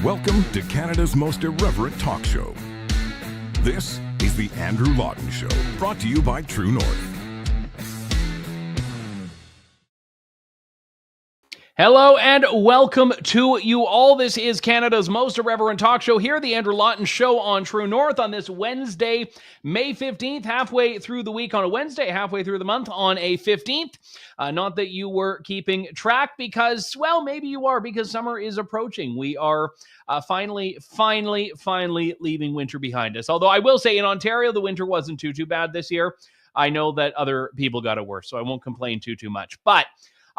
Welcome to Canada's most irreverent talk show. This is the Andrew Lawton Show, brought to you by True North. Hello and welcome to you all. This is Canada's most irreverent talk show here, the Andrew Lawton Show on True North on this Wednesday, May 15th, halfway through the week on a Wednesday, halfway through the month on a 15th. Not that you were keeping track because, well, maybe you are because summer is approaching. We are finally leaving winter behind us. Although I will say in Ontario, the winter wasn't too bad this year. I know that other people got it worse, so I won't complain too much. But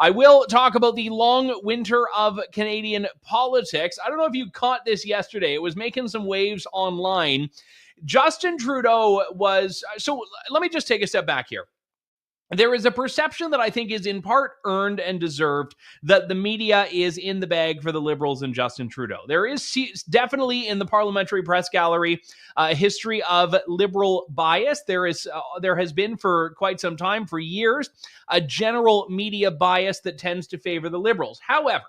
I will talk about the long winter of Canadian politics. I don't know if you caught this yesterday. It was making some waves online. Justin Trudeau was... So let me just take a step back here. There is a perception that I think is in part earned and deserved that the media is in the bag for the Liberals and Justin Trudeau. There is definitely in the parliamentary press gallery a history of Liberal bias. There has been for quite some time, for years, a general media bias that tends to favor the Liberals. However,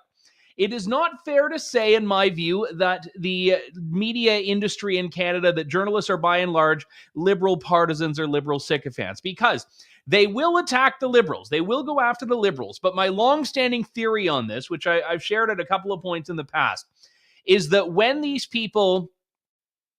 it is not fair to say, in my view, that the media industry in Canada, that journalists are by and large Liberal partisans or Liberal sycophants, because they will attack the Liberals. They will go after the Liberals. But my long-standing theory on this, which I've shared at a couple of points in the past, is that when these people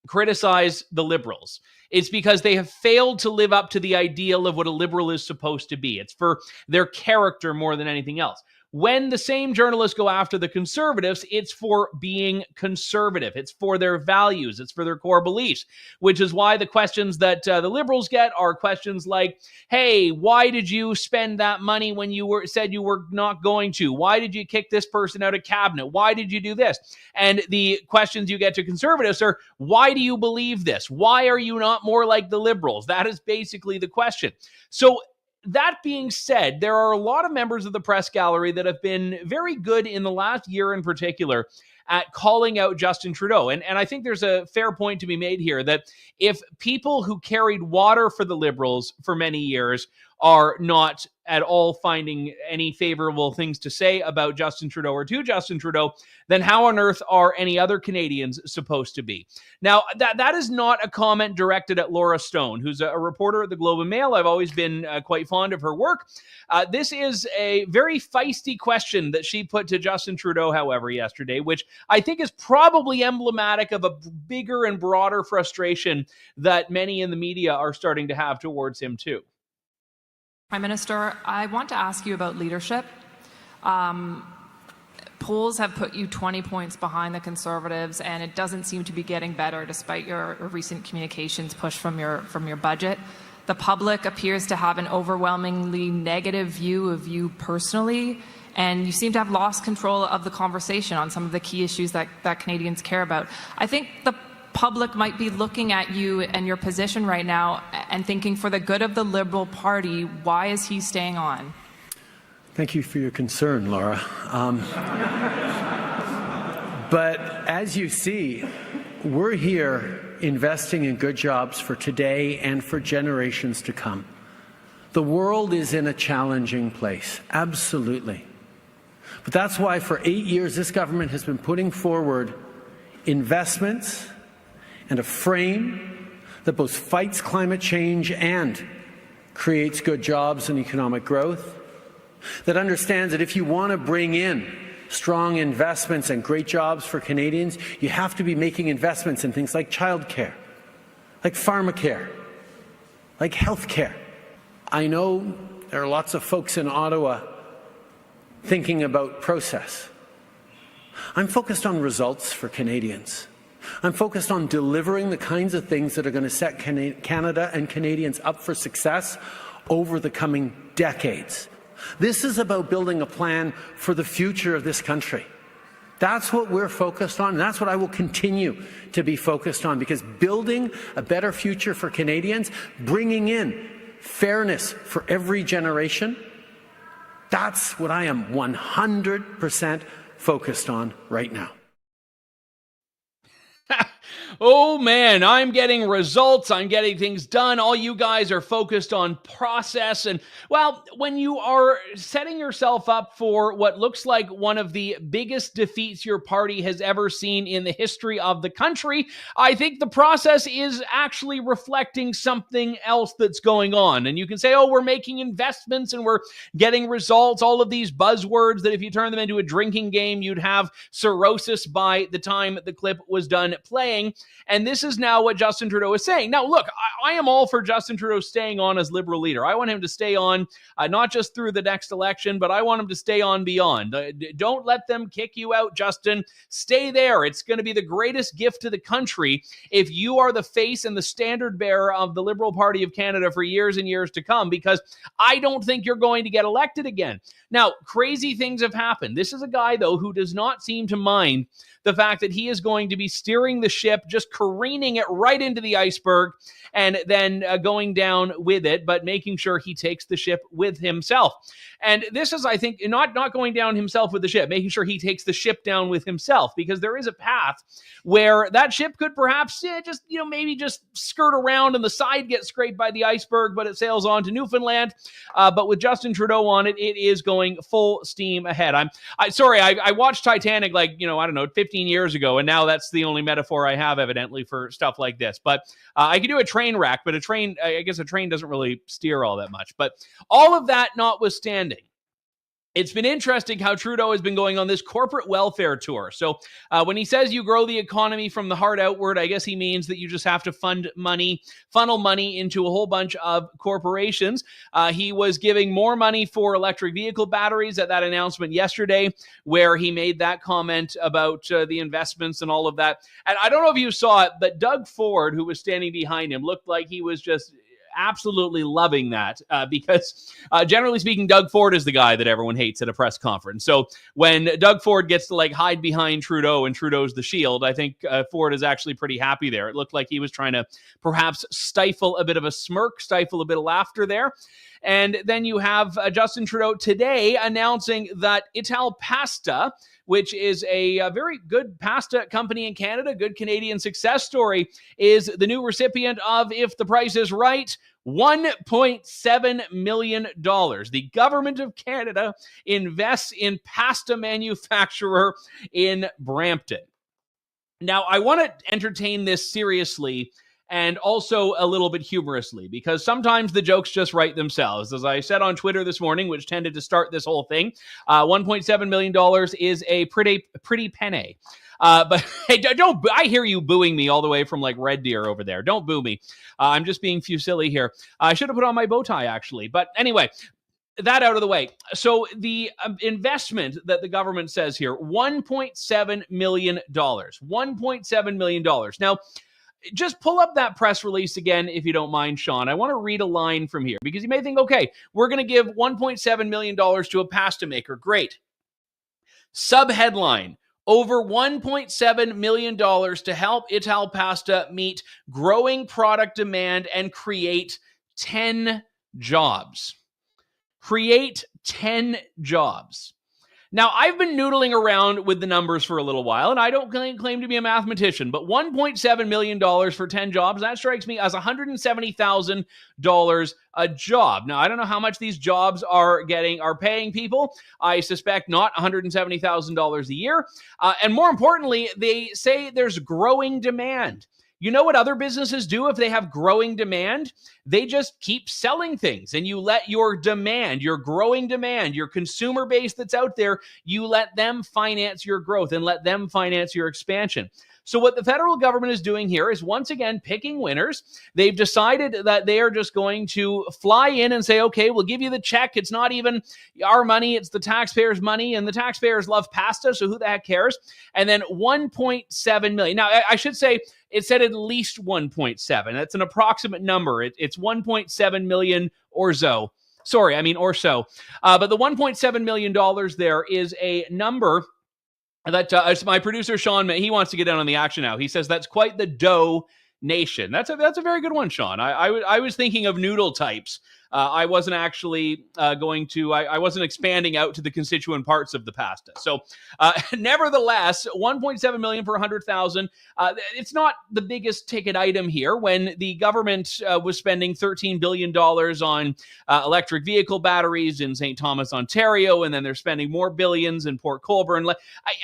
criticize the Liberals, it's because they have failed to live up to the ideal of what a Liberal is supposed to be. It's for their character more than anything else. When the same journalists go after the Conservatives, it's for being conservative. It's for their values. It's for their core beliefs, which is why the questions that the Liberals get are questions like, hey, why did you spend that money when you said you were not going to? Why did you kick this person out of cabinet? Why did you do this? And the questions you get to Conservatives are, why do you believe this? Why are you not more like the Liberals? That is basically the question. So that being said, there are a lot of members of the press gallery that have been very good in the last year in particular at calling out Justin Trudeau. And I think there's a fair point to be made here that if people who carried water for the Liberals for many years are not at all finding any favorable things to say about Justin Trudeau or to Justin Trudeau, then how on earth are any other Canadians supposed to be? Now, that is not a comment directed at Laura Stone, who's a reporter at the Globe and Mail. I've always been quite fond of her work. This is a very feisty question that she put to Justin Trudeau, however, yesterday, which I think is probably emblematic of a bigger and broader frustration that many in the media are starting to have towards him, too. Prime Minister, I want to ask you about leadership. Polls have put you 20 points behind the Conservatives, and it doesn't seem to be getting better despite your recent communications push from your budget. The public appears to have an overwhelmingly negative view of you personally, and you seem to have lost control of the conversation on some of the key issues that Canadians care about. I think the public might be looking at you and your position right now and thinking, for the good of the Liberal Party, why is he staying on? Thank you for your concern, Laura. But as you see, we're here investing in good jobs for today and for generations to come. The world is in a challenging place, absolutely. But that's why for 8 years this government has been putting forward investments and a frame that both fights climate change and creates good jobs and economic growth, that understands that if you want to bring in strong investments and great jobs for Canadians, you have to be making investments in things like childcare, like pharmacare, like healthcare. I know there are lots of folks in Ottawa thinking about process. I'm focused on results for Canadians. I'm focused on delivering the kinds of things that are going to set Canada and Canadians up for success over the coming decades. This is about building a plan for the future of this country. That's what we're focused on, and that's what I will continue to be focused on, because building a better future for Canadians, bringing in fairness for every generation, that's what I am 100% focused on right now. Oh man, I'm getting results. I'm getting things done. All you guys are focused on process. And well, when you are setting yourself up for what looks like one of the biggest defeats your party has ever seen in the history of the country, I think the process is actually reflecting something else that's going on. And you can say, oh, we're making investments and we're getting results. All of these buzzwords that if you turn them into a drinking game, you'd have cirrhosis by the time the clip was done playing. And this is now what Justin Trudeau is saying. Now, look, I am all for Justin Trudeau staying on as Liberal leader. I want him to stay on not just through the next election, but I want him to stay on beyond. Don't let them kick you out, Justin. Stay there. It's going to be the greatest gift to the country if you are the face and the standard bearer of the Liberal Party of Canada for years and years to come, because I don't think you're going to get elected again. Now, crazy things have happened. This is a guy, though, who does not seem to mind the fact that he is going to be steering the ship, just careening it right into the iceberg and then going down with it, but making sure he takes the ship with himself. And this is, I think, not going down himself with the ship, making sure he takes the ship down with himself, because there is a path where that ship could perhaps maybe just skirt around and the side gets scraped by the iceberg, but it sails on to Newfoundland. But with Justin Trudeau on it, it is going full steam ahead. I watched Titanic 15 years ago, and now that's the only metaphor I have, evidently, for stuff like this. But I could do a train wreck, but I guess a train doesn't really steer all that much. But all of that notwithstanding, it's been interesting how Trudeau has been going on this corporate welfare tour. So when he says you grow the economy from the heart outward, I guess he means that you just have to funnel money into a whole bunch of corporations. He was giving more money for electric vehicle batteries at that announcement yesterday, where he made that comment about the investments and all of that. And I don't know if you saw it, but Doug Ford, who was standing behind him, looked like he was just absolutely loving that because generally speaking, Doug Ford is the guy that everyone hates at a press conference. So when Doug Ford gets to hide behind Trudeau and Trudeau's the shield, I think Ford is actually pretty happy there. It looked like he was trying to perhaps stifle a bit of a smirk, stifle a bit of laughter there. And then you have Justin Trudeau today announcing that Ital Pasta, which is a very good pasta company in Canada, good Canadian success story, is the new recipient of, if the price is right, $1.7 million. The government of Canada invests in pasta manufacturer in Brampton. Now, I want to entertain this seriously and also a little bit humorously, because sometimes the jokes just write themselves. As I said on Twitter this morning, which tended to start this whole thing, $1.7 million is a pretty penny. But hey, I hear you booing me all the way from Red Deer over there. Don't boo me. I'm just being silly here. I should have put on my bow tie, actually. But anyway, that out of the way. So the investment that the government says here, $1.7 million. $1.7 million. Now, just pull up that press release again, if you don't mind, Sean. I want to read a line from here, because you may think, okay, we're going to give $1.7 million to a pasta maker. Great. Subheadline: over $1.7 million to help Ital Pasta meet growing product demand and create 10 jobs. Create 10 jobs. Now, I've been noodling around with the numbers for a little while, and I don't claim to be a mathematician, but $1.7 million for 10 jobs, that strikes me as $170,000 a job. Now, I don't know how much these jobs are paying people. I suspect not $170,000 a year. And more importantly, they say there's growing demand. You know what other businesses do if they have growing demand? They just keep selling things, and you let your demand, your growing demand, your consumer base that's out there, you let them finance your growth and let them finance your expansion. So what the federal government is doing here is once again picking winners. They've decided that they are just going to fly in and say, okay, we'll give you the check. It's not even our money, it's the taxpayers' money, and the taxpayers love pasta, so who the heck cares? And then $1.7 million. Now, I should say, it said at least 1.7. That's an approximate number. It's 1.7 million or so. Sorry, I mean or so. But the $1.7 million there is a number that my producer, Sean, he wants to get in on the action now. He says that's quite the dough nation. That's a very good one, Sean. I was thinking of noodle types I wasn't actually I wasn't expanding out to the constituent parts of the pasta. So nevertheless, 1.7 million for 100,000. It's not the biggest ticket item here when the government was spending $13 billion on electric vehicle batteries in St. Thomas, Ontario, and then they're spending more billions in Port Colborne.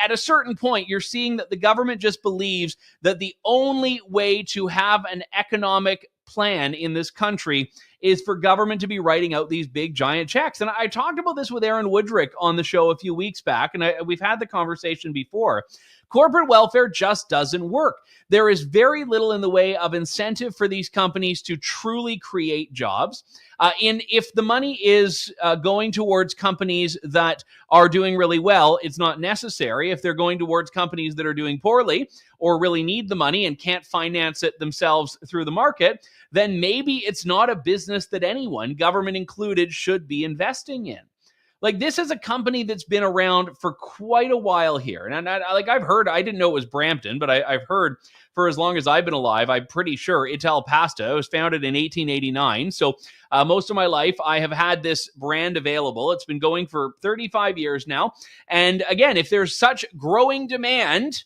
At a certain point, you're seeing that the government just believes that the only way to have an economic plan in this country is for government to be writing out these big giant checks. And I talked about this with Aaron Woodrick on the show a few weeks back, and we've had the conversation before. Corporate welfare just doesn't work. There is very little in the way of incentive for these companies to truly create jobs. If the money is going towards companies that are doing really well, it's not necessary. If they're going towards companies that are doing poorly or really need the money and can't finance it themselves through the market, then maybe it's not a business that anyone, government included, should be investing in. Like, this is a company that's been around for quite a while here. And I've heard, I didn't know it was Brampton, but I've heard for as long as I've been alive, I'm pretty sure Ital Pasta was founded in 1889. So most of my life, I have had this brand available. It's been going for 35 years now. And again, if there's such growing demand,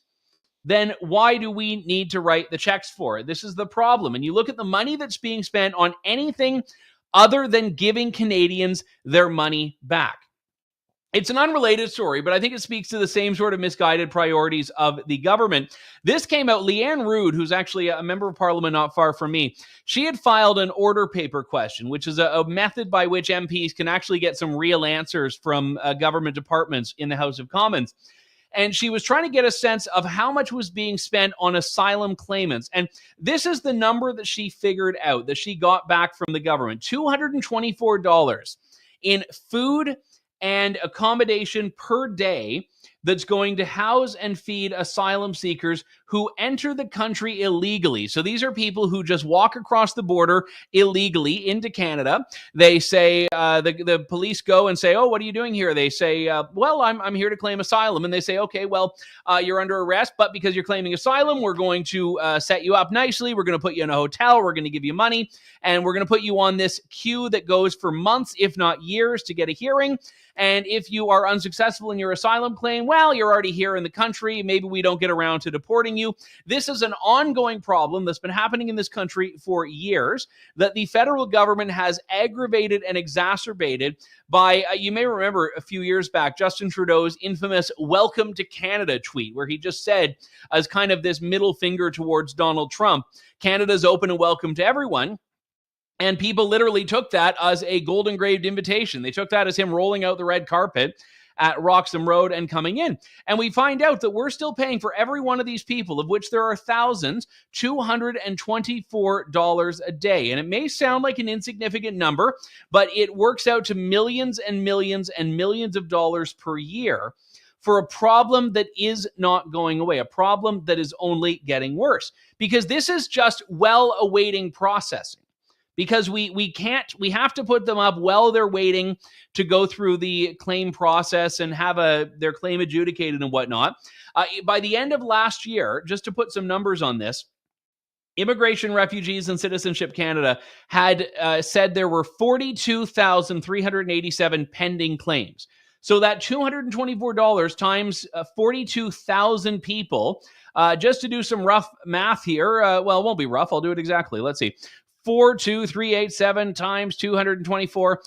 then why do we need to write the checks for it? This is the problem. And you look at the money that's being spent on anything other than giving Canadians their money back. It's an unrelated story, but I think it speaks to the same sort of misguided priorities of the government. This came out, Leanne Rood, who's actually a member of parliament not far from me, she had filed an order paper question, which is a method by which MPs can actually get some real answers from government departments in the House of Commons. And she was trying to get a sense of how much was being spent on asylum claimants. And this is the number that she figured out, that she got back from the government. $224 in food and accommodation per day that's going to house and feed asylum seekers who enter the country illegally. So these are people who just walk across the border illegally into Canada. They say, the police go and say, oh, what are you doing here? They say, well, I'm here to claim asylum. And they say, okay, well, you're under arrest, but because you're claiming asylum, we're going to set you up nicely. We're going to put you in a hotel. We're going to give you money. And we're going to put you on this queue that goes for months, if not years, to get a hearing. And if you are unsuccessful in your asylum claim, well, you're already here in the country. Maybe we don't get around to deporting you. This is an ongoing problem that's been happening in this country for years, that the federal government has aggravated and exacerbated by, you may remember a few years back, Justin Trudeau's infamous Welcome to Canada tweet, where he just said, as kind of this middle finger towards Donald Trump, Canada's open and welcome to everyone. And people literally took that as a gold engraved invitation. They took that as him rolling out the red carpet at Roxham Road and coming in. And we find out that we're still paying for every one of these people, of which there are thousands, $224 a day. And it may sound like an insignificant number, but it works out to millions and millions and millions of dollars per year for a problem that is not going away, a problem that is only getting worse. Because this is just well-awaiting processing. Because we have to put them up while they're waiting to go through the claim process and have their claim adjudicated and whatnot. By the end of last year, just to put some numbers on this, Immigration, Refugees, and Citizenship Canada had said there were 42,387 pending claims. So that $224 times 42,000 people, just to do some rough math here, well, it won't be rough, I'll do it exactly. Let's see. 42387 times 224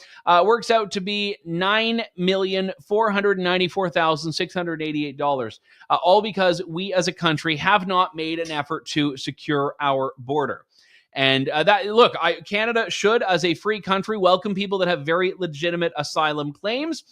works out to be $9,494,688. All because we as a country have not made an effort to secure our border. And Canada should, as a free country, welcome people that have very legitimate asylum claims.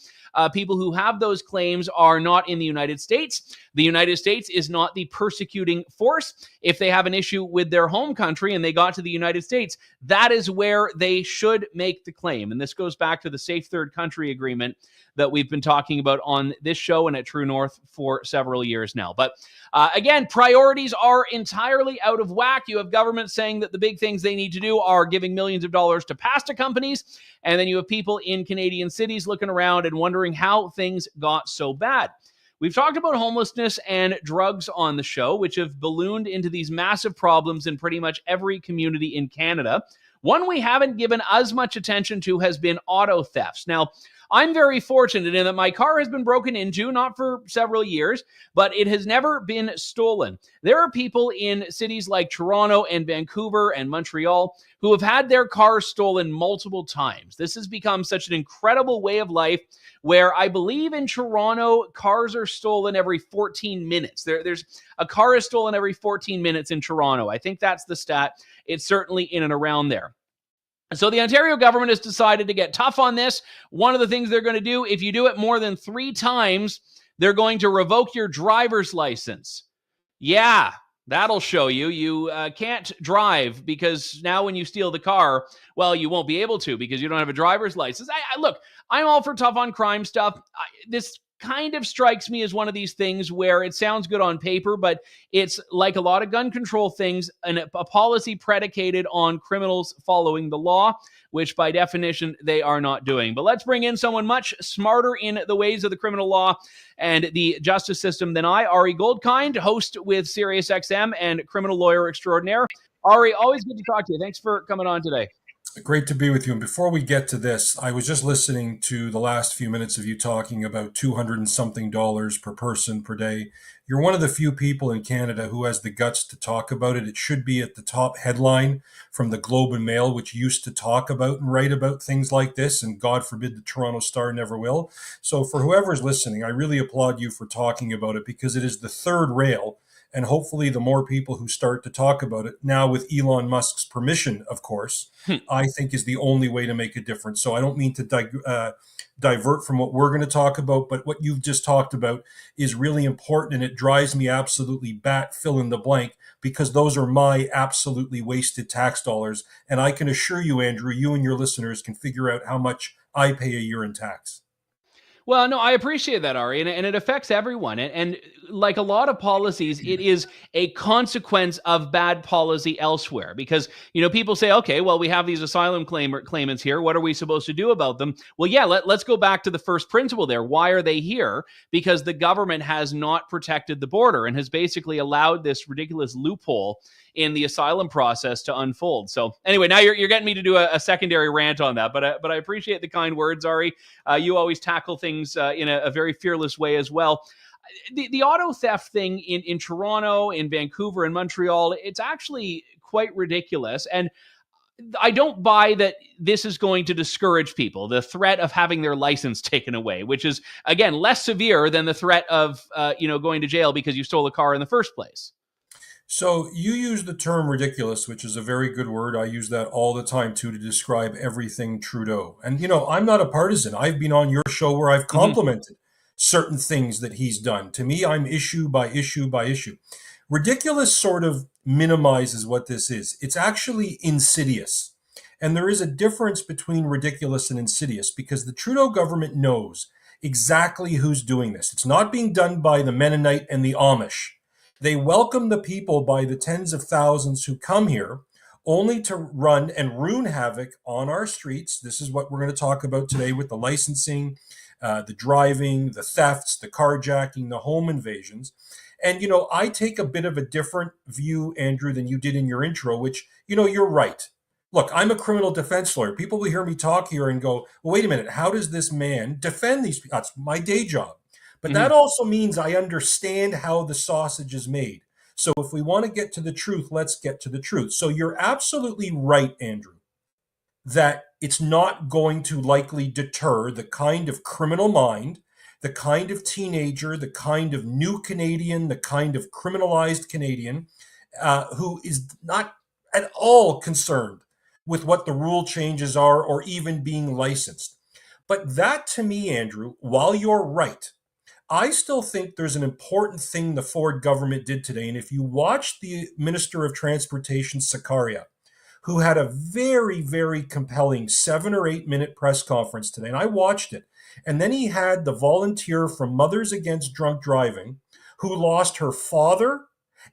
People who have those claims are not in the United States. The United States is not the persecuting force. If they have an issue with their home country and they got to the United States, that is where they should make the claim. And this goes back to the Safe Third Country Agreement that we've been talking about on this show and at True North for several years now. But again, priorities are entirely out of whack. You have government saying that the big things they need to do are giving millions of dollars to pasta companies. And then you have people in Canadian cities looking around and wondering how things got so bad. We've talked about homelessness and drugs on the show, which have ballooned into these massive problems in pretty much every community in Canada. One we haven't given as much attention to has been auto thefts. Now, I'm very fortunate in that my car has been broken into, not for several years, but it has never been stolen. There are people in cities like Toronto and Vancouver and Montreal who have had their cars stolen multiple times. This has become such an incredible way of life where I believe in Toronto, cars are stolen every 14 minutes. There's a car is stolen every 14 minutes in Toronto. I think that's the stat. It's certainly in and around there. So the Ontario government has decided to get tough on this. One of the things they're going to do, if you do it more than 3 times, they're going to revoke your driver's license. Yeah, that'll show you. You can't drive because now when you steal the car, well, you won't be able to because you don't have a driver's license. Look, I'm all for tough on crime stuff. This kind of strikes me as one of these things where it sounds good on paper, but it's like a lot of gun control things, and a policy predicated on criminals following the law, which by definition they are not doing. But let's bring in someone much smarter in the ways of the criminal law and the justice system than I, Ari Goldkind, host with SiriusXM and criminal lawyer extraordinaire. Ari, always good to talk to you. Thanks for coming on today. Great to be with you. And before we get to this, I was just listening to the last few minutes of you talking about $200 and something per person per day. You're one of the few people in Canada who has the guts to talk about it. It should be at the top headline from the Globe and Mail, which used to talk about and write about things like this. And God forbid the Toronto Star never will. So for whoever's listening, I really applaud you for talking about it because it is the third rail. And hopefully the more people who start to talk about it, now with Elon Musk's permission, of course, I think is the only way to make a difference. So I don't mean to divert from what we're going to talk about, but what you've just talked about is really important, and it drives me absolutely bat, fill in the blank, because those are my absolutely wasted tax dollars. And I can assure you, Andrew, you and your listeners can figure out how much I pay a year in tax. Well, no, I appreciate that, Ari, and it affects everyone. And like a lot of policies, it is a consequence of bad policy elsewhere. Because, people say, okay, well, we have these asylum claimants here. What are we supposed to do about them? Well, yeah, let's go back to the first principle there. Why are they here? Because the government has not protected the border and has basically allowed this ridiculous loophole in the asylum process to unfold. So anyway, now you're getting me to do a secondary rant on that, but I appreciate the kind words, Ari. You always tackle things in a very fearless way as well. The auto theft thing in Toronto, in Vancouver, and Montreal, it's actually quite ridiculous. And I don't buy that this is going to discourage people, the threat of having their license taken away, which is, again, less severe than the threat of going to jail because you stole a car in the first place. So you use the term ridiculous, which is a very good word. I use that all the time, too, to describe everything Trudeau. And, I'm not a partisan. I've been on your show where I've complimented certain things that he's done. To me, I'm issue by issue by issue. Ridiculous sort of minimizes what this is. It's actually insidious. And there is a difference between ridiculous and insidious because the Trudeau government knows exactly who's doing this. It's not being done by the Mennonite and the Amish. They welcome the people by the tens of thousands who come here only to run and ruin havoc on our streets. This is what we're going to talk about today with the licensing, the driving, the thefts, the carjacking, the home invasions. And, I take a bit of a different view, Andrew, than you did in your intro, which, you're right. Look, I'm a criminal defense lawyer. People will hear me talk here and go, well, wait a minute, how does this man defend these people? That's my day job. But that also means I understand how the sausage is made. So if we want to get to the truth, let's get to the truth. So you're absolutely right, Andrew, that it's not going to likely deter the kind of criminal mind, the kind of teenager, the kind of new Canadian, the kind of criminalized Canadian who is not at all concerned with what the rule changes are or even being licensed. But that to me, Andrew, while you're right, I still think there's an important thing the Ford government did today. And if you watch the Minister of Transportation, Sakaria, who had a very, very compelling 7 or 8 minute press conference today, and I watched it. And then he had the volunteer from Mothers Against Drunk Driving, who lost her father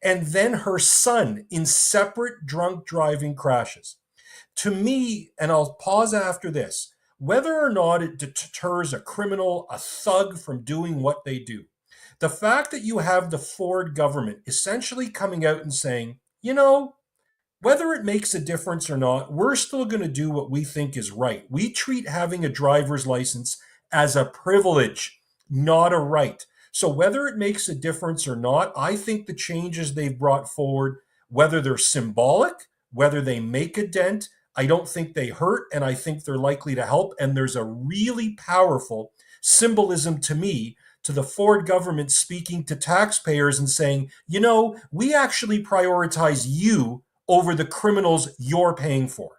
and then her son in separate drunk driving crashes. To me, and I'll pause after this, whether or not it deters a criminal, a thug from doing what they do, the fact that you have the Ford government essentially coming out and saying, whether it makes a difference or not, we're still going to do what we think is right. We treat having a driver's license as a privilege, not a right. So whether it makes a difference or not, I think the changes they've brought forward, whether they're symbolic, whether they make a dent, I don't think they hurt, and I think they're likely to help. And there's a really powerful symbolism to me to the Ford government speaking to taxpayers and saying, you know, we actually prioritize you over the criminals you're paying for.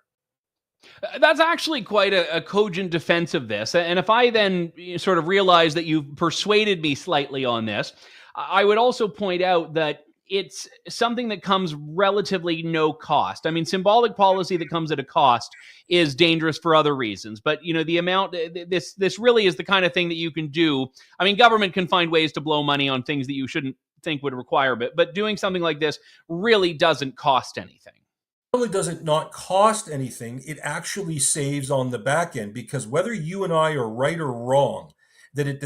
That's actually quite a cogent defense of this. And if I then sort of realize that you've persuaded me slightly on this, I would also point out that it's something that comes relatively no cost. I mean, symbolic policy that comes at a cost is dangerous for other reasons. But, you know, the amount, this really is the kind of thing that you can do. I mean, government can find ways to blow money on things that you shouldn't think would require it. But doing something like this really doesn't cost anything. Not only does it not cost anything, it actually saves on the back end, because whether you and I are right or wrong, that it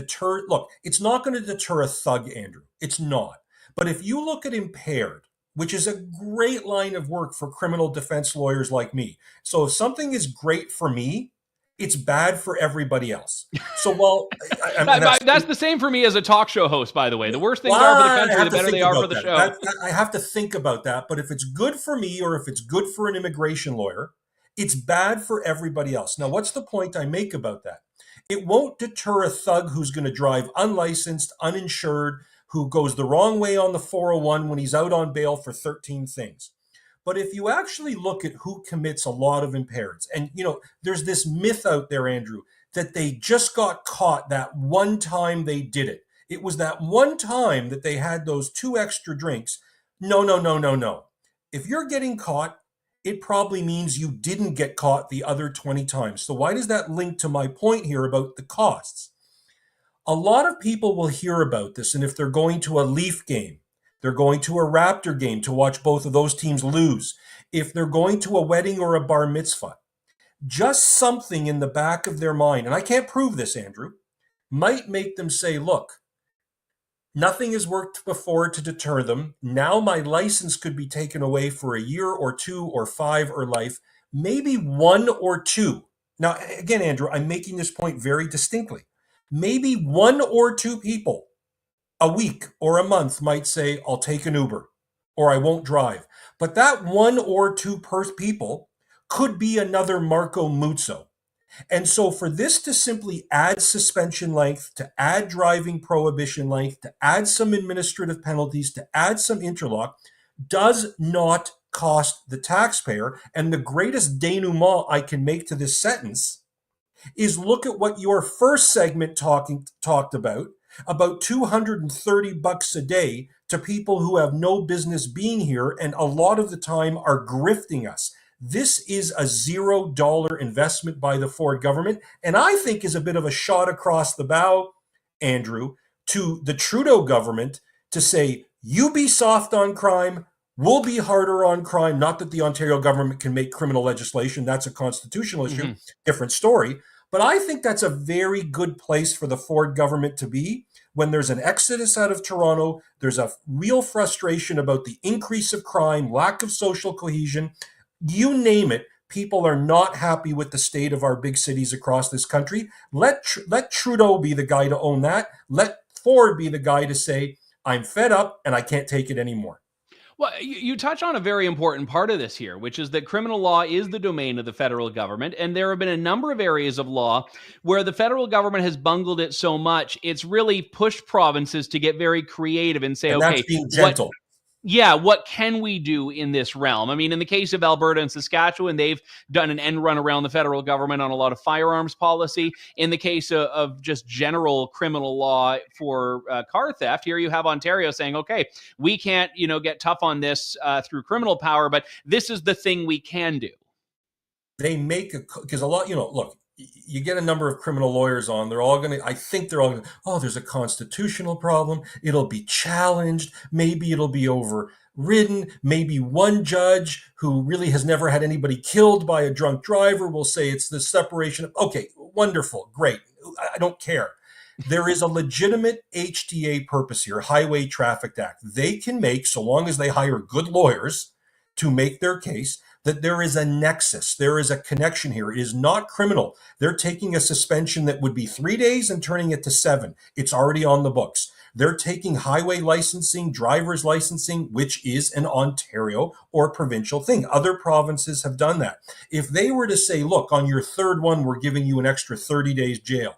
look, it's not going to deter a thug, Andrew. It's not. But if you look at impaired, which is a great line of work for criminal defense lawyers like me. So if something is great for me, it's bad for everybody else. So while that's the same for me as a talk show host, by the way. The worse things are for the country, the better they are for the show. I have to think about that. But if it's good for me, or if it's good for an immigration lawyer, it's bad for everybody else. Now, what's the point I make about that? It won't deter a thug who's going to drive unlicensed, uninsured, who goes the wrong way on the 401 when he's out on bail for 13 things. But if you actually look at who commits a lot of impaireds, and, you know, there's this myth out there, Andrew, that they just got caught that one time they did it. It was that one time that they had those 2 extra drinks. No. If you're getting caught, it probably means you didn't get caught the other 20 times. So why does that link to my point here about the costs? A lot of people will hear about this, and if they're going to a Leaf game, they're going to a Raptor game to watch both of those teams lose, if they're going to a wedding or a bar mitzvah, just something in the back of their mind, and I can't prove this, Andrew, might make them say, look, nothing has worked before to deter them. Now my license could be taken away for a year or 2 or 5 or life, maybe 1 or 2. Now, again, Andrew, I'm making this point very distinctly. Maybe 1 or 2 people a week or a month might say, I'll take an Uber or I won't drive. But that 1 or 2 people could be another Marco Muzzo. And so for this to simply add suspension length, to add driving prohibition length, to add some administrative penalties, to add some interlock, does not cost the taxpayer. And the greatest denouement I can make to this sentence is look at what your first segment talked about $230 a day to people who have no business being here and a lot of the time are grifting us. This is a $0 investment by the Ford government, and I think is a bit of a shot across the bow, Andrew, to the Trudeau government to say, you be soft on crime, we'll be harder on crime. Not that the Ontario government can make criminal legislation. That's a constitutional issue, different story. But I think that's a very good place for the Ford government to be when there's an exodus out of Toronto. There's a real frustration about the increase of crime, lack of social cohesion. You name it, people are not happy with the state of our big cities across this country. Let Trudeau be the guy to own that. Let Ford be the guy to say, I'm fed up and I can't take it anymore. Well, you touch on a very important part of this here, which is that criminal law is the domain of the federal government. And there have been a number of areas of law where the federal government has bungled it so much, it's really pushed provinces to get very creative and say, and okay, that's being gentle. What can we do in this realm? I mean, in the case of Alberta and Saskatchewan, they've done an end run around the federal government on a lot of firearms policy. In the case of just general criminal law for car theft, here you have Ontario saying, okay, we can't, get tough on this through criminal power, but this is the thing we can do. They make because a lot, look, you get a number of criminal lawyers on, they're all going to, oh, there's a constitutional problem. It'll be challenged. Maybe it'll be overridden. Maybe one judge who really has never had anybody killed by a drunk driver will say it's the separation of, okay, wonderful, great. I don't care. There is a legitimate HTA purpose here, Highway Traffic Act. They can make, so long as they hire good lawyers, to make their case that there is a nexus, there is a connection here. It is not criminal. They're taking a suspension that would be 3 days and turning it to 7. It's already on the books. They're taking highway licensing, driver's licensing, which is an Ontario or provincial thing. Other provinces have done that. If they were to say, look, on your third one, we're giving you an extra 30 days jail,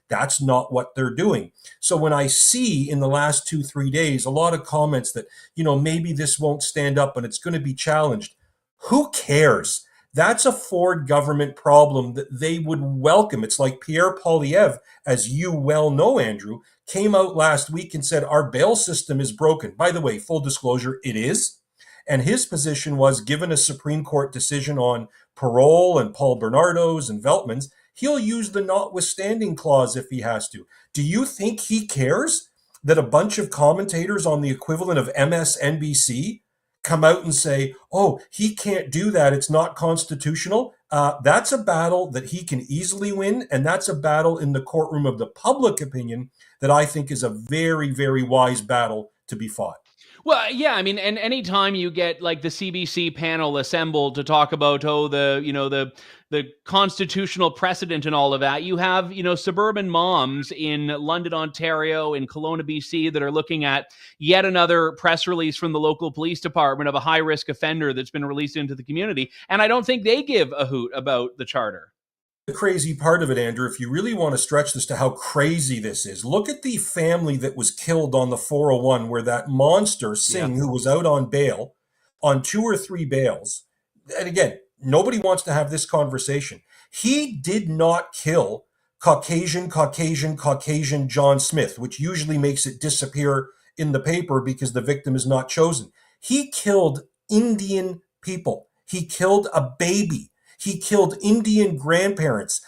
that's not what they're doing. So when I see in the last 2-3 days a lot of comments that, maybe this won't stand up and it's going to be challenged, who cares? That's a Ford government problem that they would welcome. It's like Pierre Poilievre, as you well know, Andrew, came out last week and said our bail system is broken. By the way, full disclosure, it is. And his position was, given a Supreme Court decision on parole and Paul Bernardo's and Veltman's, he'll use the notwithstanding clause if he has to. Do you think he cares that a bunch of commentators on the equivalent of MSNBC come out and say, oh, he can't do that, it's not constitutional? That's a battle that he can easily win, and that's a battle in the courtroom of the public opinion that I think is a very, very wise battle to be fought. Well, yeah, I mean, and anytime you get like the CBC panel assembled to talk about, the constitutional precedent and all of that, you have, suburban moms in London, Ontario, in Kelowna, BC, that are looking at yet another press release from the local police department of a high-risk offender that's been released into the community. And I don't think they give a hoot about the charter. The crazy part of it, Andrew, if you really want to stretch this to how crazy this is, look at the family that was killed on the 401, where that monster Singh, who was out on bail, on 2 or 3 bails, and again, nobody wants to have this conversation. He did not kill Caucasian John Smith, which usually makes it disappear in the paper because the victim is not chosen. He killed Indian people. He killed a baby. He killed Indian grandparents.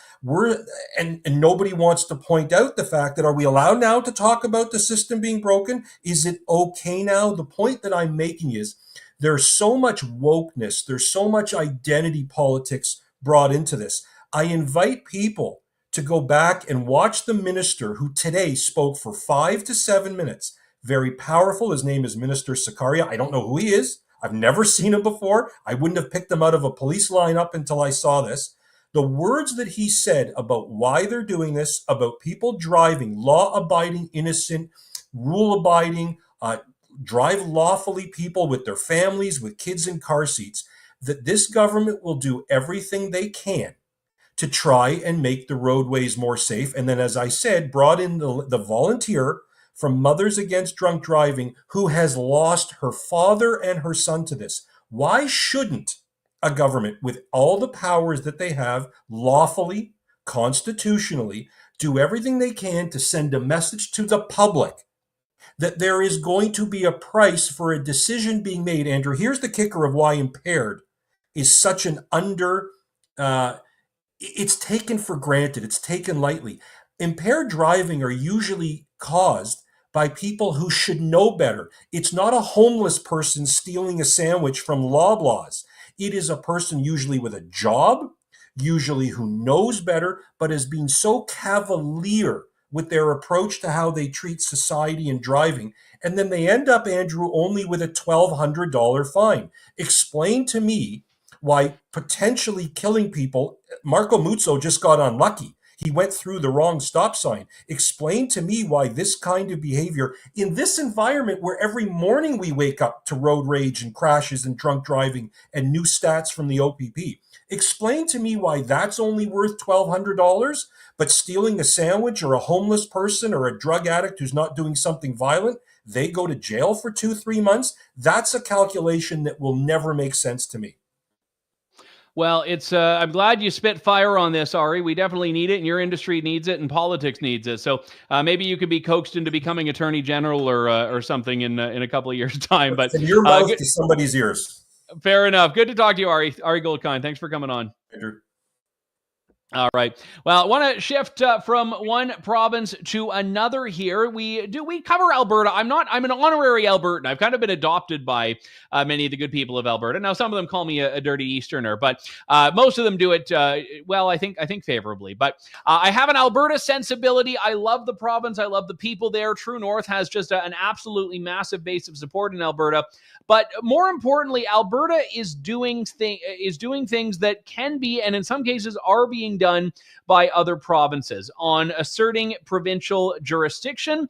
And nobody wants to point out the fact that, are we allowed now to talk about the system being broken? Is it okay now? The point that I'm making is there's so much wokeness, there's so much identity politics brought into this. I invite people to go back and watch the minister who today spoke for 5 to 7 minutes. Very powerful. His name is Minister Sakaria. I don't know who he is. I've never seen him before. I wouldn't have picked him out of a police lineup until I saw this. The words that he said about why they're doing this, about people driving, law-abiding, innocent, rule-abiding, drive lawfully people with their families, with kids in car seats, that this government will do everything they can to try and make the roadways more safe. And then, as I said, brought in the volunteer from Mothers Against Drunk Driving, who has lost her father and her son to this. Why shouldn't a government, with all the powers that they have, lawfully, constitutionally, do everything they can to send a message to the public that there is going to be a price for a decision being made? Andrew, here's the kicker of why impaired is such an it's taken for granted. It's taken lightly. Impaired driving are usually caused by people who should know better. It's not a homeless person stealing a sandwich from Loblaws. It is a person usually with a job, usually who knows better, but has been so cavalier with their approach to how they treat society and driving. And then they end up, Andrew, only with a $1,200 fine. Explain to me why potentially killing people, Marco Muzzo just got unlucky. He went through the wrong stop sign. Explain to me why this kind of behavior in this environment where every morning we wake up to road rage and crashes and drunk driving and new stats from the OPP. Explain to me why that's only worth $1,200, but stealing a sandwich or a homeless person or a drug addict who's not doing something violent, they go to jail for 2-3 months. That's a calculation that will never make sense to me. Well, it's I'm glad you spit fire on this, Ari. We definitely need it, and your industry needs it, and politics needs it. So maybe you could be coaxed into becoming Attorney General or something in a couple of years' time. But from your mouth to somebody's ears. Fair enough. Good to talk to you, Ari. Ari Goldkind. Thanks for coming on. Andrew. All right. Well, I want to shift from one province to another here. We cover Alberta. I'm an honorary Albertan. I've kind of been adopted by many of the good people of Alberta. Now, some of them call me a dirty Easterner, but most of them do it well. I think favorably. But I have an Alberta sensibility. I love the province. I love the people there. True North has just an absolutely massive base of support in Alberta. But more importantly, Alberta is doing things that can be, and in some cases are being done by other provinces on asserting provincial jurisdiction,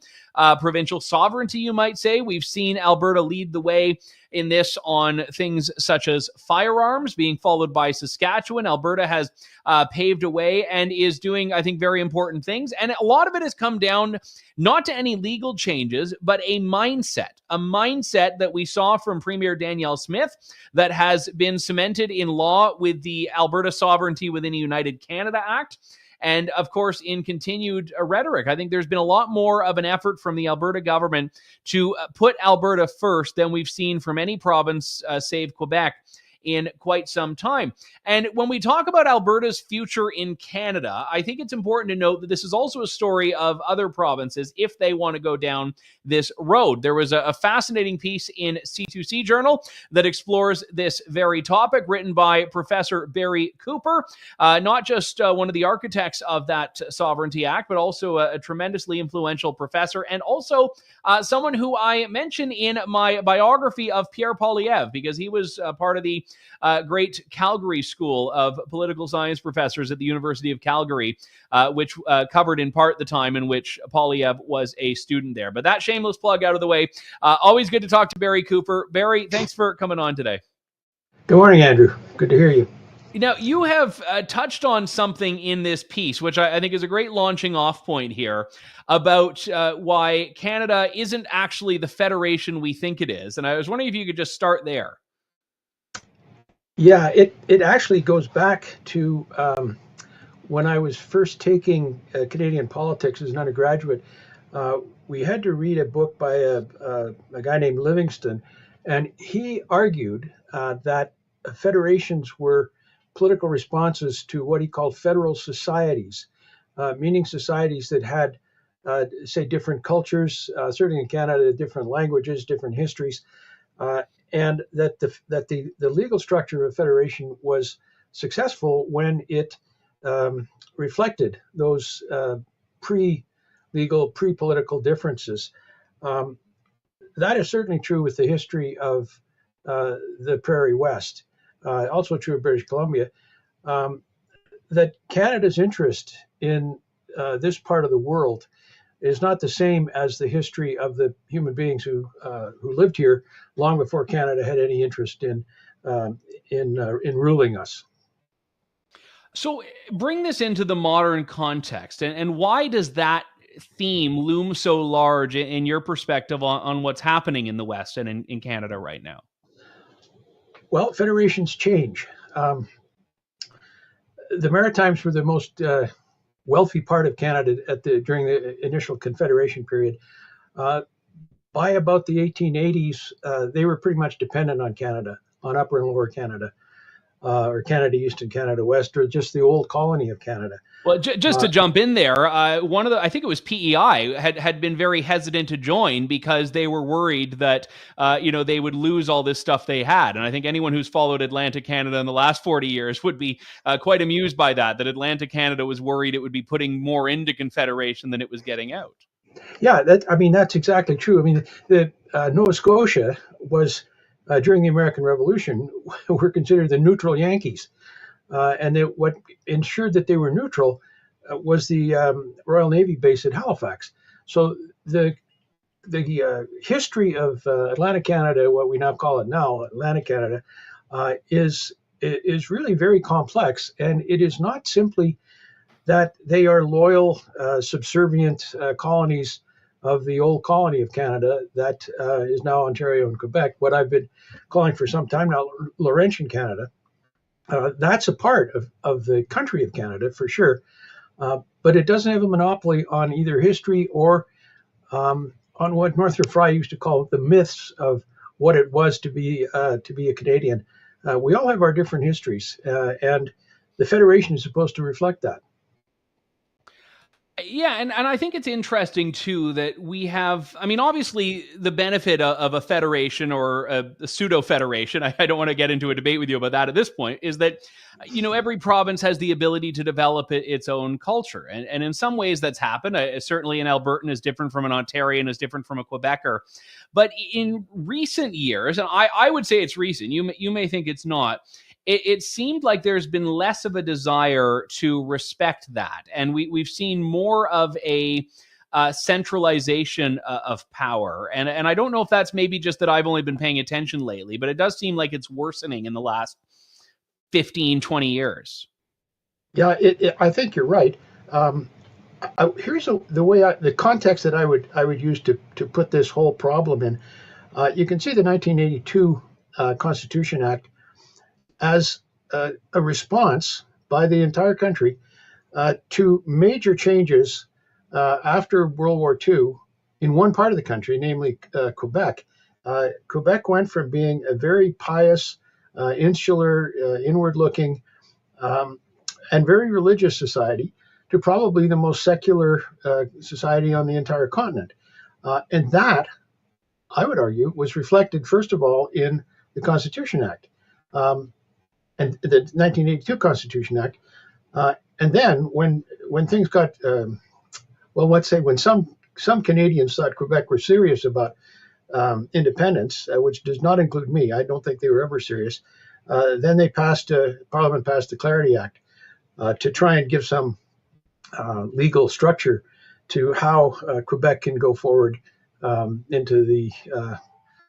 provincial sovereignty, you might say. We've seen Alberta lead the way in this on things such as firearms, being followed by Saskatchewan. Alberta has paved a way and is doing, I think, very important things. And a lot of it has come down not to any legal changes, but a mindset that we saw from Premier Danielle Smith that has been cemented in law with the Alberta Sovereignty Within a United Canada Act. And of course, in continued rhetoric, I think there's been a lot more of an effort from the Alberta government to put Alberta first than we've seen from any province, save Quebec, in quite some time. And when we talk about Alberta's future in Canada, I think it's important to note that this is also a story of other provinces if they want to go down this road. There was a fascinating piece in C2C Journal that explores this very topic, written by Professor Barry Cooper, not just one of the architects of that Sovereignty Act, but also a tremendously influential professor, and also someone who I mention in my biography of Pierre Poilievre, because he was part of the great Calgary School of Political Science professors at the University of Calgary, which covered in part the time in which Poilievre was a student there. But that shameless plug out of the way. Always good to talk to Barry Cooper. Barry, thanks for coming on today. Good morning, Andrew. Good to hear you. Now, you have touched on something in this piece, which I think is a great launching off point here, about why Canada isn't actually the federation we think it is. And I was wondering if you could just start there. Yeah, it actually goes back to when I was first taking Canadian politics as an undergraduate. We had to read a book by a guy named Livingston, and he argued that federations were political responses to what he called federal societies, meaning societies that had, say, different cultures, certainly in Canada, different languages, different histories, and that the legal structure of a federation was successful when it reflected those pre-legal, pre-political differences. That is certainly true with the history of the Prairie West. Also true of British Columbia, that Canada's interest in this part of the world is not the same as the history of the human beings who lived here long before Canada had any interest in ruling us. So bring this into the modern context, and why does that theme loom so large in your perspective on what's happening in the West and in Canada right now? Well, federations change. The Maritimes were the most wealthy part of Canada during the initial Confederation period. By about the 1880s, they were pretty much dependent on Canada, on Upper and Lower Canada, or Canada East and Canada West, or just the old colony of Canada. Well, just to jump in there, I think it was PEI had been very hesitant to join because they were worried that they would lose all this stuff they had. And I think anyone who's followed Atlantic Canada in the last 40 years would be quite amused by that Atlantic Canada was worried it would be putting more into Confederation than it was getting out. Yeah, that's exactly true. I mean, the Nova Scotia was during the American Revolution were considered the neutral Yankees. And what ensured that they were neutral was the Royal Navy base at Halifax. So the history of Atlantic Canada, what we now call it now, Atlantic Canada, is really very complex. And it is not simply that they are loyal, subservient colonies of the old colony of Canada that is now Ontario and Quebec, what I've been calling for some time now, Laurentian Canada. That's a part of the country of Canada for sure, but it doesn't have a monopoly on either history or on what Northrop Frye used to call the myths of what it was to be a Canadian. We all have our different histories, and the Federation is supposed to reflect that. Yeah, and I think it's interesting, too, that we have, I mean, obviously, the benefit of a federation or a pseudo-federation, I don't want to get into a debate with you about that at this point, is that, every province has the ability to develop its own culture. And in some ways that's happened. Certainly an Albertan is different from an Ontarian, is different from a Quebecer. But in recent years, and I would say it's recent, you may think it's not, it seemed like there's been less of a desire to respect that. And we've seen more of a centralization of power. And I don't know if that's maybe just that I've only been paying attention lately, but it does seem like it's worsening in the last 15, 20 years. Yeah, I think you're right. Here's the context that I would use to put this whole problem in. You can see the 1982 Constitution Act as a response by the entire country to major changes after World War II in one part of the country, namely Quebec. Quebec went from being a very pious, insular, inward-looking, and very religious society to probably the most secular society on the entire continent. And that, I would argue, was reflected, first of all, in the Constitution Act. And the 1982 Constitution Act, and then when things got, let's say when some Canadians thought Quebec were serious about independence, which does not include me, I don't think they were ever serious. Then Parliament passed the Clarity Act to try and give some legal structure to how Quebec can go forward into the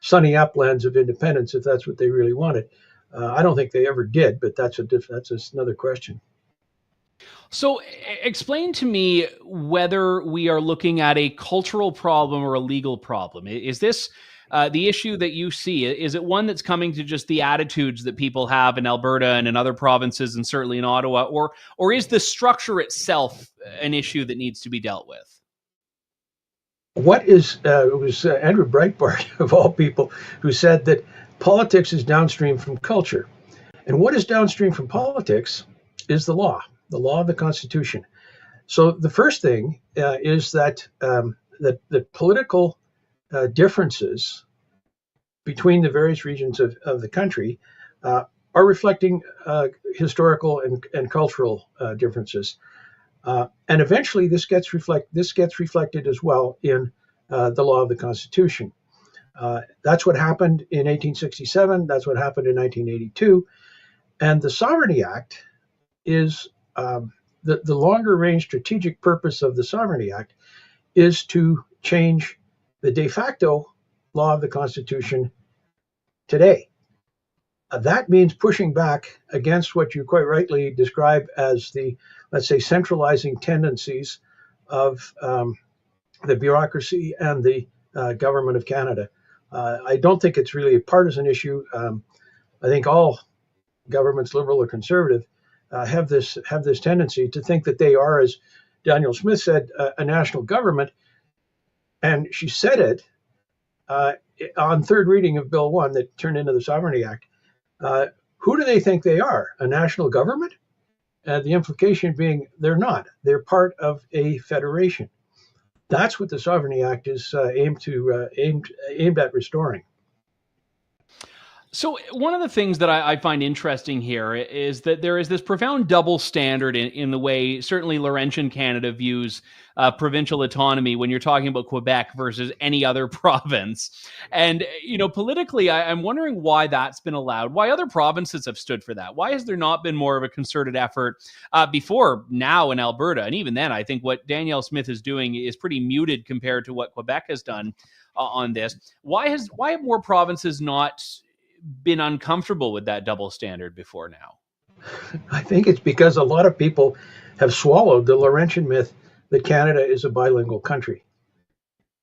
sunny uplands of independence, if that's what they really wanted. I don't think they ever did, but that's another question. So explain to me whether we are looking at a cultural problem or a legal problem. Is this the issue that you see? Is it one that's coming to just the attitudes that people have in Alberta and in other provinces and certainly in Ottawa, or is the structure itself an issue that needs to be dealt with? It was Andrew Breitbart, of all people, who said that politics is downstream from culture. And what is downstream from politics is the law of the Constitution. So the first thing is that the political differences between the various regions of the country are reflecting historical and cultural differences. And eventually this gets reflected as well in the law of the Constitution. That's what happened in 1867. That's what happened in 1982. And the Sovereignty Act is the longer range strategic purpose of the Sovereignty Act is to change the de facto law of the Constitution today. That means pushing back against what you quite rightly describe as the, let's say, centralizing tendencies of the bureaucracy and the government of Canada. I don't think it's really a partisan issue. I think all governments, liberal or conservative, have this tendency to think that they are, as Danielle Smith said, a national government. And she said it on third reading of Bill 1 that turned into the Sovereignty Act. Who do they think they are? A national government? The implication being they're not. They're part of a federation. That's what the Sovereignty Act is aimed at restoring. So one of the things that I find interesting here is that there is this profound double standard in the way certainly Laurentian Canada views provincial autonomy when you're talking about Quebec versus any other province. And, politically, I'm wondering why that's been allowed, why other provinces have stood for that. Why has there not been more of a concerted effort before now in Alberta? And even then, I think what Danielle Smith is doing is pretty muted compared to what Quebec has done on this. Why have more provinces not been uncomfortable with that double standard before now? I think it's because a lot of people have swallowed the Laurentian myth that Canada is a bilingual country.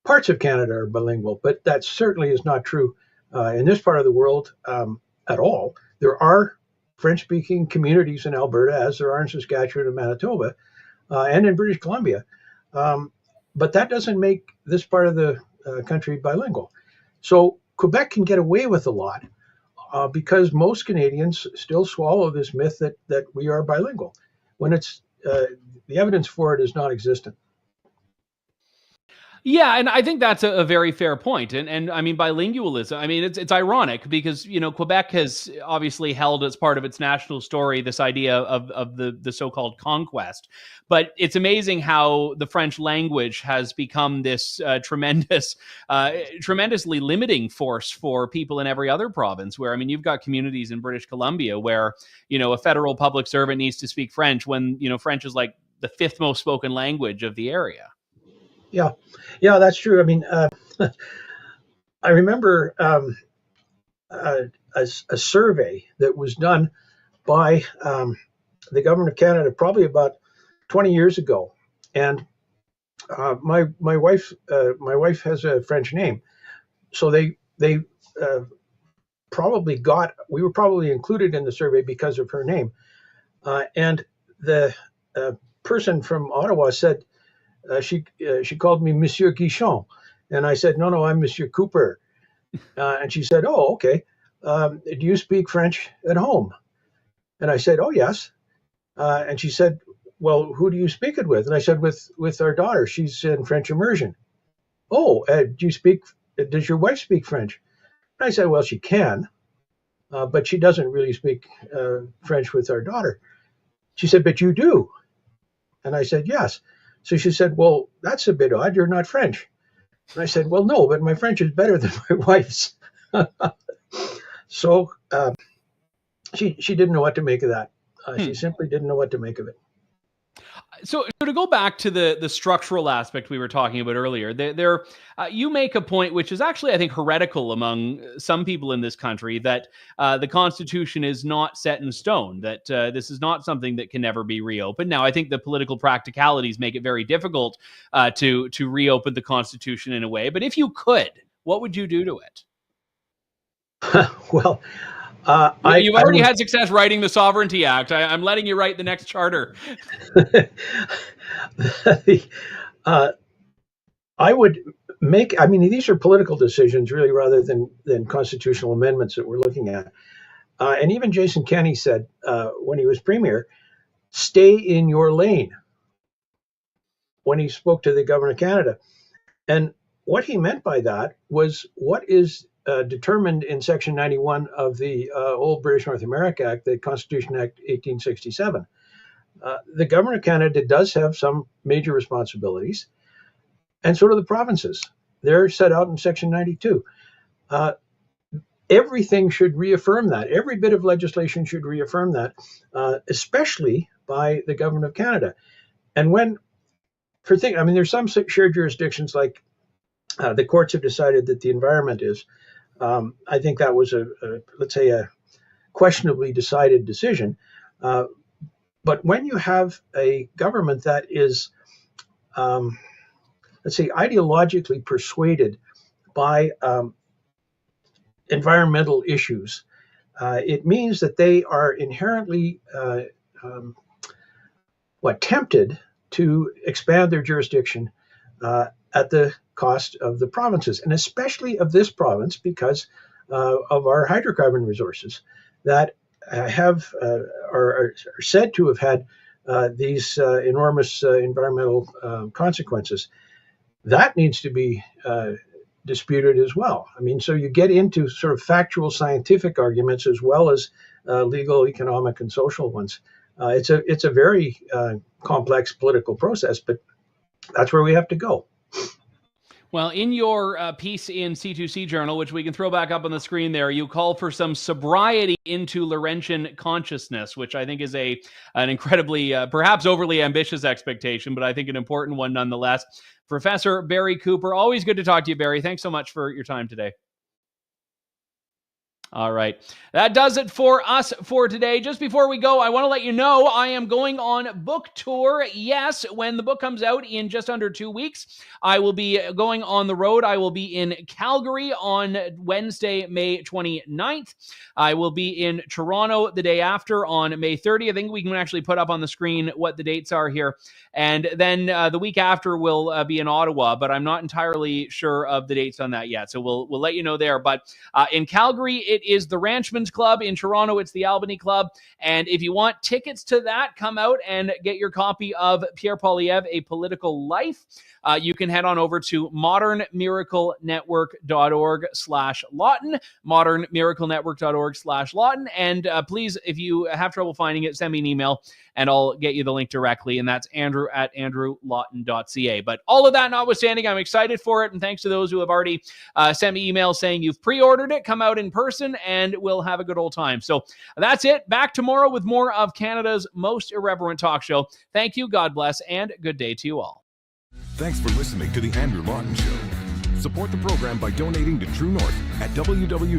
Parts of Canada are bilingual, but that certainly is not true in this part of the world at all. There are French-speaking communities in Alberta, as there are in Saskatchewan and Manitoba, and in British Columbia. But that doesn't make this part of the country bilingual. So Quebec can get away with a lot because most Canadians still swallow this myth that we are bilingual, when it's the evidence for it is non-existent. Yeah, and I think that's a very fair point. And I mean, bilingualism, I mean, it's ironic because, Quebec has obviously held as part of its national story this idea of the so-called conquest. But it's amazing how the French language has become this tremendously limiting force for people in every other province, where, I mean, you've got communities in British Columbia where, a federal public servant needs to speak French when, French is like the fifth most spoken language of the area. Yeah, that's true. I mean, I remember a survey that was done by the government of Canada probably about 20 years ago, and my wife has a French name, so they we were probably included in the survey because of her name, and the person from Ottawa said. She called me Monsieur Guichon, and I said, no, I'm Monsieur Cooper. And she said, oh, okay. Do you speak French at home? And I said, oh, yes. And she said, well, who do you speak it with? And I said, with our daughter. She's in French immersion. Oh, does your wife speak French? And I said, well, she can, but she doesn't really speak French with our daughter. She said, but you do. And I said, yes. So she said, well, that's a bit odd. You're not French. And I said, well, no, but my French is better than my wife's. So she didn't know what to make of that. She simply didn't know what to make of it. So to go back to the structural aspect we were talking about earlier, you make a point which is actually, I think, heretical among some people in this country, that the Constitution is not set in stone, that this is not something that can never be reopened. Now, I think the political practicalities make it very difficult to reopen the Constitution in a way. But if you could, what would you do to it? Well, you've already had success writing the Sovereignty Act. I'm letting you write the next charter. I would make, I mean, these are political decisions really rather than constitutional amendments that we're looking at. And even Jason Kenney said when he was premier, stay in your lane, when he spoke to the government of Canada. And what he meant by that was what is determined in Section 91 of the old British North America Act, the Constitution Act 1867. The government of Canada does have some major responsibilities, and so do the provinces. They're set out in Section 92. Everything should reaffirm that. Every bit of legislation should reaffirm that, especially by the government of Canada. And there's some shared jurisdictions, like the courts have decided that the environment is. I think that was let's say a questionably decided decision. But when you have a government that is, let's say, ideologically persuaded by environmental issues, it means that they are inherently tempted to expand their jurisdiction at the cost of the provinces, and especially of this province, because of our hydrocarbon resources that are said to have had these enormous environmental consequences. That needs to be disputed as well. I mean, so you get into sort of factual scientific arguments as well as legal, economic, and social ones. It's a very complex political process, but that's where we have to go. Well, in your piece in C2C Journal, which we can throw back up on the screen there, you call for some sobriety into Laurentian consciousness, which I think is an incredibly, perhaps overly ambitious expectation, but I think an important one nonetheless. Professor Barry Cooper, always good to talk to you, Barry. Thanks so much for your time today. All right. That does it for us for today. Just before we go, I want to let you know I am going on book tour. Yes, when the book comes out in just under 2 weeks, I will be going on the road. I will be in Calgary on Wednesday, May 29th. I will be in Toronto the day after on May 30th. I think we can actually put up on the screen what the dates are here. And then the week after we'll be in Ottawa, but I'm not entirely sure of the dates on that yet. So we'll let you know there. But in Calgary, it it is the Ranchman's Club. In Toronto, it's the Albany Club. And if you want tickets to that, come out and get your copy of Pierre Poilievre, A Political Life. You can head on over to modernmiraclenetwork.org/Lawton, modernmiraclenetwork.org/Lawton. And please, if you have trouble finding it, send me an email and I'll get you the link directly. And that's andrew@andrewlawton.ca. But all of that notwithstanding, I'm excited for it. And thanks to those who have already sent me emails saying you've pre-ordered it, come out in person, and we'll have a good old time. So that's it. Back tomorrow with more of Canada's most irreverent talk show. Thank you, God bless, and good day to you all. Thanks for listening to The Andrew Lawton Show. Support the program by donating to True North at www.tnc.news.